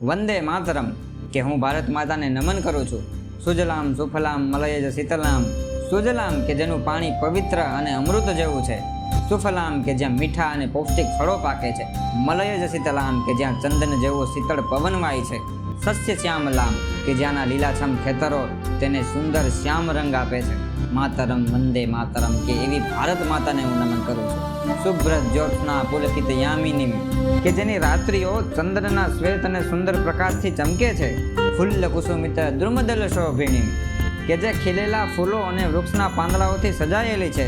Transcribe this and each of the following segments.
વંદે માતરમ કે હું ભારત માતાને નમન કરું છું. સુજલામ સુફલામ મલયજ શીતલામ. સુજલામ કે જેનું પાણી પવિત્ર અને અમૃત જેવું છે. સુફલામ કે જ્યાં મીઠા અને પૌષ્ટિક ફળો પાકે છે. મલયજ શીતલામ કે જ્યાં ચંદન જેવો શીતળ પવન વાય છે. સસ્ય શ્યામલામ કે જ્યાંના લીલાછમ ખેતરો તેને સુંદર શ્યામ રંગ આપે છે. માતરમ વંદે માતરમ કે એવી ભારત માતાને હું નમન કરું છું. શુભ્ર જ્યોત્સના પુલકિત યામિનીમ કે જેની રાત્રિઓ ચંદ્રના શ્વેત અને સુંદર પ્રકાશથી ચમકે છે. ફુલ્લ કુસુમિત દ્રુમદલ શોભિણીમ કે જે ખીલેલા ફૂલો અને વૃક્ષના પાંદડાઓથી સજાયેલી છે.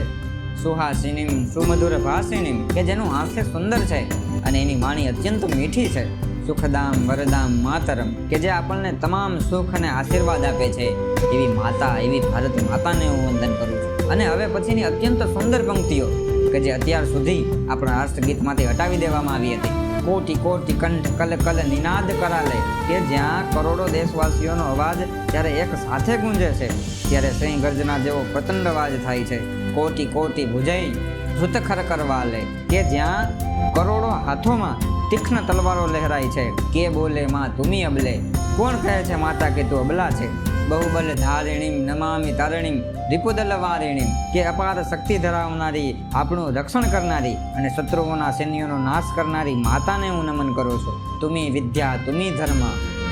સુહાસિનીમ સુમધુર ભાસિનીમ કે જેનું હાસ્ય સુંદર છે અને એની વાણી અત્યંત મીઠી છે. સુખદામ વરદામ માતરમ કે જે આપણને તમામ સુખ અને આશીર્વાદ આપે છે. એવી માતા, એવી ભારત માતાને હું વંદન કરું છું. અને હવે પછીની અત્યંત સુંદર પંક્તિઓ કે જે અત્યાર સુધી આપણા રાષ્ટ્રગીતમાંથી હટાવી દેવામાં આવી હતી. કોટી કોટી કંઠ કલ કલ નિનાદ કરાલે કે જ્યાં કરોડો દેશવાસીઓનો અવાજ જ્યારે એક સાથે ગુંજે છે ત્યારે સિંહ ગર્જના જેવો પ્રચંડ અવાજ થાય છે. કોટી કોટી ભુજય ધૃત ખરકરવા લે કે જ્યાં કરોડો હાથોમાં તીક્ષ્ણ તલવારો લહેરાય છે. કે બોલે માં તુમી અબલે કોણ કહે છે માતા કે તું અબલા છે. બહુબલ ધારિણીમ નમામિ તારિણીમ રિપુદલ વારિણીમ કે અપાર શક્તિ ધરાવનારી, આપણું રક્ષણ કરનારી અને શત્રુઓના સૈન્યોનો નાશ કરનારી માતાને હું નમન કરું છું. તુમી વિદ્યા તુમી ધર્મ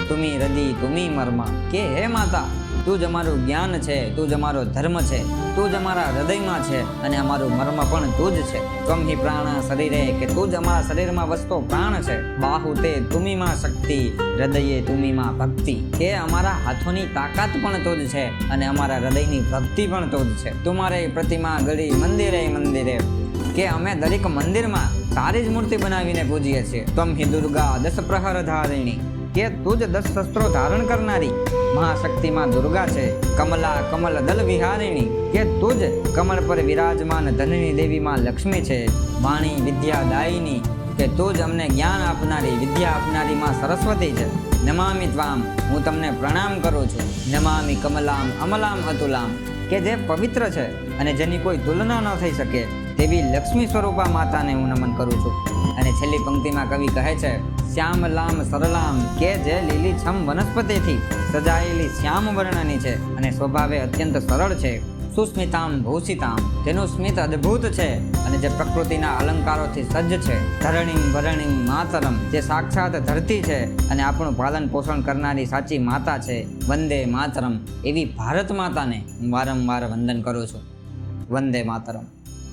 તુમી હૃદય તુમી મર્મ કે હે માતા, તું જ અમારું જ્ઞાન છે, તું જ અમારો ધર્મ છે, તું જ અમારા હૃદયમાં છે અને અમારું મર્મ પણ તું જ છે. ત્વમ હિ પ્રાણ શરીરે કે તું જ અમારા શરીરમાં વસતો પ્રાણ છે. બાહુ તે તુમીમાં શક્તિ હૃદયે તુમીમાં ભક્તિ કે અમારા હાથોની તાકાત પણ તું જ છે અને અમારા હૃદયની ભક્તિ પણ તું જ છે. તુમારે પ્રતિમા ગળી મંદિરે મંદિરે કે અમે દરેક મંદિરમાં તારી જ મૂર્તિ બનાવીને પૂજીએ છીએ. ત્વમ હિ દુર્ગા દસ પ્રહર ધારિણી કે તું જ 10 શસ્ત્રો ધારણ કરનારી મહાશક્તિમાં દુર્ગા છે. કમલા કમલ દલ વિહારિણી કે તું જ કમળ પર વિરાજમાન ધનની દેવીમાં લક્ષ્મી છે. વાણી વિદ્યા દાયિની કે તું જ અમને જ્ઞાન આપનારી, વિદ્યા આપનારી માં સરસ્વતી છે. નમામિ ત્વામ હું તમને પ્રણામ કરું છું. નમામિ કમલામ અમલામ અતુલામ કે જે પવિત્ર છે અને જેની કોઈ તુલના ન થઈ શકે તેવી લક્ષ્મી સ્વરૂપા માતાને હું નમન કરું છું. અને છેલ્લી પંક્તિમાં કવિ કહે છે શ્યામલામ સરલામ કે જે લીલીછમ વનસ્પતિથી સજાયેલી શ્યામ વર્ણની છે અને સ્વભાવે અત્યંત સરળ છે. સુસ્મિતામ ભૂષિતામ જેનું સ્મિત અદ્ભુત છે અને જે પ્રકૃતિના અલંકારોથી સજ્જ છે. ધરણીમ વરણીમ માતરમ જે સાક્ષાત ધરતી છે અને આપણું પાલન પોષણ કરનારી સાચી માતા છે. વંદે માતરમ એવી ભારત માતાને હું વારંવાર વંદન કરું છું. વંદે માતરમ.